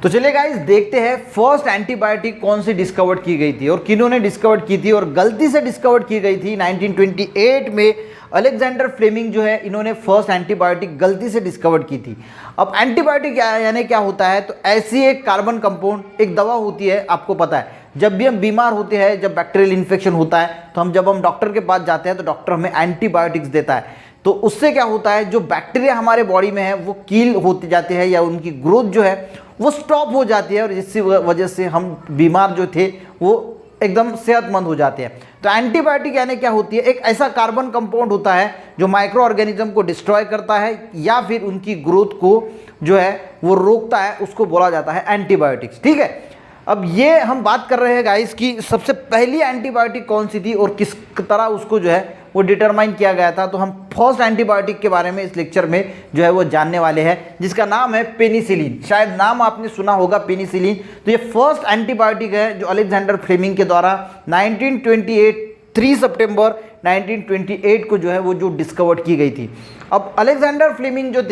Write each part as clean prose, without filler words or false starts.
तो चलिए गाइस देखते हैं फर्स्ट एंटीबायोटिक कौन सी डिस्कवर की गई थी और किन्होंने डिस्कवर की थी और गलती से डिस्कवर की गई थी 1928 में। अलेक्जेंडर फ्लेमिंग जो है इन्होंने फर्स्ट एंटीबायोटिक गलती से डिस्कवर की थी। अब एंटीबायोटिक यानी क्या होता है, तो ऐसी एक कार्बन कंपाउंड एक दवा होती है, आपको पता है जब भी हम बीमार होते हैं, जब बैक्टीरियल इन्फेक्शन होता है तो जब हम डॉक्टर के पास जाते हैं तो डॉक्टर हमें एंटीबायोटिक्स देता है। तो उससे क्या होता है, जो बैक्टीरिया हमारे बॉडी में है वो किल होते जाते हैं या उनकी ग्रोथ जो है वो स्टॉप हो जाती है और जिसकी वजह से हम बीमार जो थे वो एकदम सेहतमंद हो जाते हैं। तो एंटीबायोटिक यानी क्या होती है, एक ऐसा कार्बन कंपाउंड होता है जो माइक्रो ऑर्गेनिज्म को डिस्ट्रॉय करता है या फिर उनकी ग्रोथ को जो है वो रोकता है, उसको बोला जाता है एंटीबायोटिक्स। ठीक है, अब ये हम बात कर रहे हैं गाइस कि सबसे पहली एंटीबायोटिक कौन सी थी और किस तरह उसको जो है वो डिटरमाइन किया गया था। तो हम फर्स्ट एंटीबायोटिक के बारे में इस लेक्चर में जो है वो जानने वाले हैं, जिसका नाम है पेनिसिलिन। शायद नाम आपने सुना होगा पेनिसिलिन। तो ये फर्स्ट एंटीबायोटिक है जो अलेक्जेंडर फ्लेमिंग के द्वारा 1928 3 सितंबर 1928 को जो है वो जो डिस्कवर की गई थी। अब अलेक्जेंडर फ्लेमिंग जो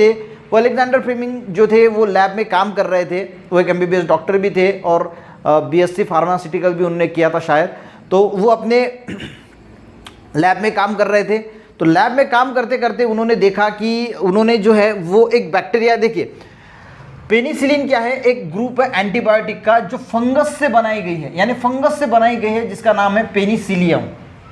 थे वो लैब में काम कर रहे थे। वो एक MBBS डॉक्टर भी थे और BSc फार्मास्यूटिकल भी उन्होंने किया था शायद। तो वो अपने लैब में काम कर रहे थे। तो लैब में काम करते करते उन्होंने देखा कि उन्होंने जो है वो एक बैक्टीरिया, देखिए पेनिसिलिन क्या है, एक ग्रुप है एंटीबायोटिक का जो फंगस से बनाई गई है, यानी फंगस से बनाई गई है, जिसका नाम है पेनिसिलियम।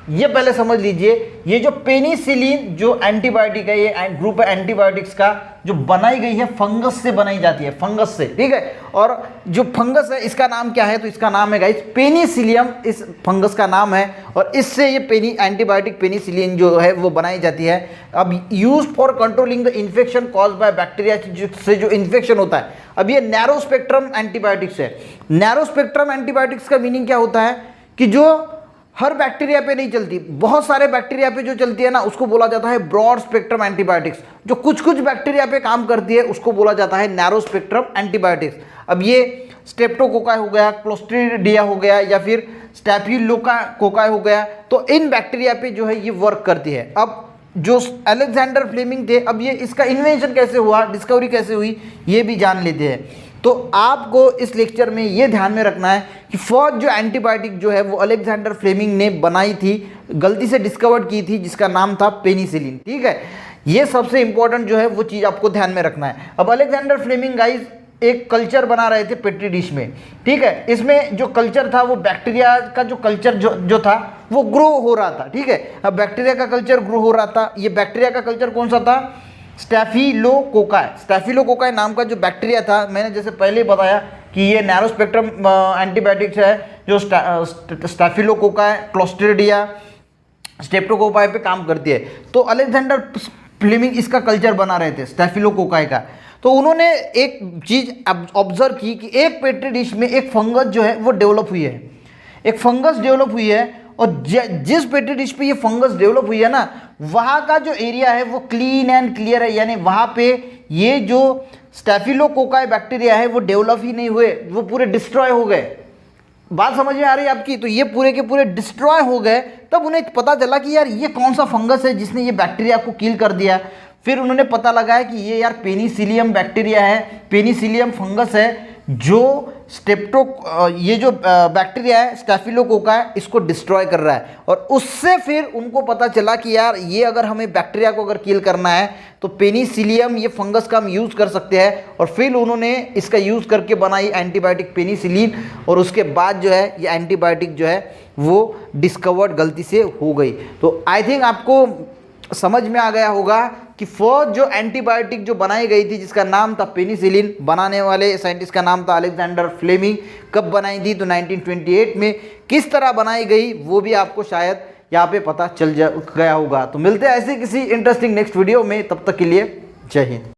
ये पहले समझ लीजिए, ये जो पेनिसिलिन जो एंटीबायोटिक है, ये ग्रुप है एंटीबायोटिक्स का जो बनाई गई है फंगस से बनाई जाती है, फंगस से। ठीक है, और जो फंगस है इसका नाम क्या है, तो इसका नाम है गाइस पेनिसिलियम, इस फंगस का नाम है। और इससे ये एंटीबायोटिक पेनिसिलिन जो है वो बनाई जाती है। अब use for controlling the infection cause by bacteria, से जो इन्फेक्शन होता है। अब ये नैरो स्पेक्ट्रम एंटीबायोटिक्स है। नैरो स्पेक्ट्रम एंटीबायोटिक्स का मीनिंग क्या होता है कि जो हर बैक्टीरिया पे नहीं चलती, बहुत सारे बैक्टीरिया पे जो चलती है ना, उसको बोला जाता है ब्रॉड स्पेक्ट्रम एंटीबायोटिक्स। जो कुछ कुछ बैक्टीरिया पे काम करती है उसको बोला जाता है नैरो स्पेक्ट्रम एंटीबायोटिक्स। अब ये स्ट्रेप्टोकोकाई हो गया, क्लोस्ट्रीडिया हो गया या फिर स्टैफिलोकोकाई हो गया, तो इन बैक्टीरिया पे जो है ये वर्क करती है। अब जो अलेक्जेंडर फ्लेमिंग थे, अब ये इसका इन्वेंशन कैसे हुआ, डिस्कवरी कैसे हुई, ये भी जान लेते हैं। तो आपको इस लेक्चर में ये ध्यान में रखना है कि फर्स्ट जो एंटीबायोटिक जो है वो अलेक्जेंडर फ्लेमिंग ने बनाई थी, गलती से डिस्कवर की थी, जिसका नाम था पेनिसिलिन। ठीक है, ये सबसे इंपॉर्टेंट जो है वो चीज़ आपको ध्यान में रखना है। अब अलेक्जेंडर फ्लेमिंग गाइस एक कल्चर बना रहे थे पेट्री डिश में। ठीक है, इसमें जो कल्चर था वो बैक्टीरिया का जो कल्चर जो था वो ग्रो हो रहा था। ठीक है, अब बैक्टीरिया का कल्चर ग्रो हो रहा था। ये बैक्टीरिया का कल्चर कौन सा था, स्टैफिलोकोकाई नाम का जो बैक्टीरिया था। मैंने जैसे पहले बताया कि ये नैरो स्पेक्ट्रम एंटीबायोटिक्स है जो स्टैफिलोकोकाई, क्लोस्ट्रीडिया, स्ट्रेप्टोकोकाई पे काम करती है। तो अलेक्जेंडर फ्लेमिंग इसका कल्चर बना रहे थे स्टैफिलोकोकाई का। तो उन्होंने एक चीज़ ऑब्जर्व की कि एक पेट्री डिश में एक फंगस जो है वो डेवलप हुई है, एक फंगस डेवलप हुई है। और जिस पेट्री डिश पे ये फंगस डेवलप हुई है ना, वहाँ का जो एरिया है वो क्लीन एंड क्लियर है, यानी वहाँ पे ये जो स्टैफिलोकोकाई बैक्टीरिया है वो डेवलप ही नहीं हुए, वो पूरे डिस्ट्रॉय हो गए। बात समझ में आ रही है आपकी? तो ये पूरे के पूरे डिस्ट्रॉय हो गए। तब उन्हें पता चला कि यार ये कौन सा फंगस है जिसने ये बैक्टीरिया को किल कर दिया। फिर उन्होंने पता लगाया कि ये यार पेनिसिलियम बैक्टीरिया है, पेनिसिलियम फंगस है जो ये जो बैक्टीरिया है स्टैफिलोकोकाई, इसको डिस्ट्रॉय कर रहा है। और उससे फिर उनको पता चला कि यार ये अगर हमें बैक्टीरिया को अगर किल करना है तो पेनिसिलियम ये फंगस का हम यूज़ कर सकते हैं। और फिर उन्होंने इसका यूज़ करके बनाई एंटीबायोटिक पेनिसिलिन। और उसके बाद जो है ये एंटीबायोटिक जो है वो डिस्कवर्ड गलती से हो गई। तो आई थिंक आपको समझ में आ गया होगा कि फर्स्ट जो एंटीबायोटिक जो बनाई गई थी जिसका नाम था पेनिसिलिन, बनाने वाले साइंटिस्ट का नाम था अलेक्जेंडर फ्लेमिंग। कब बनाई थी, तो 1928 में। किस तरह बनाई गई वो भी आपको शायद यहाँ पे पता चल गया होगा। तो मिलते हैं ऐसे किसी इंटरेस्टिंग नेक्स्ट वीडियो में, तब तक के लिए जय हिंद।